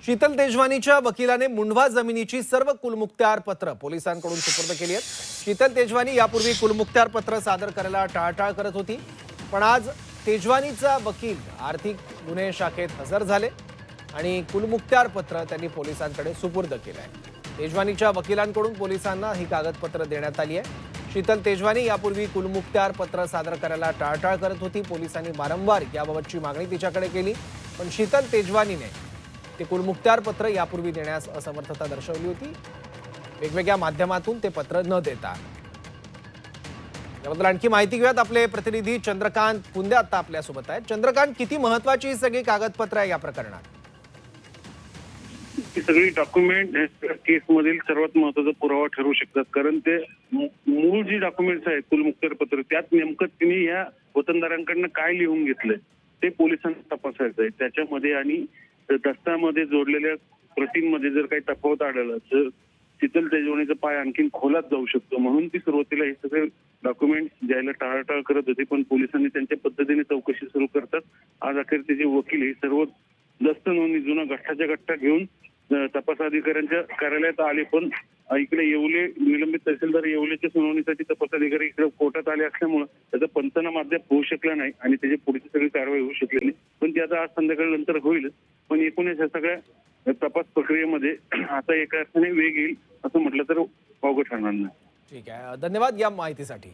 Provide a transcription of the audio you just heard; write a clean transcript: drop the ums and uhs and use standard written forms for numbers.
शीतल तेजवानीच्या वकिलाने मुंढवा जमिनीची सर्व कुलमुखत्यार पत्र पोलिसांकडून सुपूर्द केली आहेत। शीतल तेजवानी यापूर्वी कुलमुखत्यार पत्र सादर करायला टाळाटाळ करत होती, पण आज तेजवानीचा वकील आर्थिक गुन्हे शाखेत हजर झाले आणि कुलमुखत्यार पत्र त्यांनी पोलिसांकडे सुपूर्द केलं आहे। तेजवानीच्या वकिलांकडून पोलिसांना ही कागदपत्र देण्यात आली आहे। शीतल तेजवानी यापूर्वी कुलमुखत्यार पत्र सादर करायला टाळाटाळ करत होती। पोलिसांनी वारंवार याबाबतची मागणी तिच्याकडे केली, पण शीतल तेजवानीने ते कुलमुखत्यार पत्र यापूर्वी देण्यास असमर्थता दर्शवली होती, वेगवेगळ्या माध्यमातून ते पत्र न देता। याबद्दल आणखी माहिती घेऊयात, आपले प्रतिनिधी चंद्रकांत पुंदे आता आपल्यासोबत आहेत। चंद्रकांत, किती महत्त्वाची ही सगळी कागदपत्र आहे या प्रकरणात? ही सगळी डॉक्युमेंट केसमधील सर्वात महत्त्वाचा पुरावा ठरू शकतात, कारण ते मूळ जी डॉक्युमेंट्स आहेत कुलमुखत्यार पत्र, त्यात नेमकं तिने या वतनदारांकडनं काय लिहून घेतलंय ते पोलिसांना तपासायचं आहे। त्याच्यामध्ये आणि दस्तामध्ये जोडलेल्या प्रतींमध्ये जर काही तफावत आढळला तर शीतल तेजवानीचा पाय आणखीन खोलात जाऊ शकतो, म्हणून ती सुरुवातीला हे सगळे डॉक्युमेंट द्यायला टाळाटाळ करत होती, पण पोलिसांनी त्यांच्या पद्धतीने चौकशी सुरू करतात आज अखेर त्याचे वकील हे सर्व दस्त नोंदणी जुना गठ्ठाच्या गठ्ठा घेऊन तपास अधिकाऱ्यांच्या कार्यालयात आले। पण इकडे येवले निलंबित तहसीलदार येवलेच्या सुनावणीसाठी तपास अधिकारी इकडे कोर्टात आले असल्यामुळे त्याचा पंचनामा अद्याप होऊ शकला नाही आणि त्याची पुढची सगळी कारवाई होऊ शकली नाही, पण ती आता आज संध्याकाळनंतर होईल। पण एकूणच या सगळ्या तपास प्रक्रियेमध्ये आता एका अर्थाने वेग येईल असं म्हटलं तर वावगं ठरणार नाही। ठीक आहे, धन्यवाद या माहितीसाठी।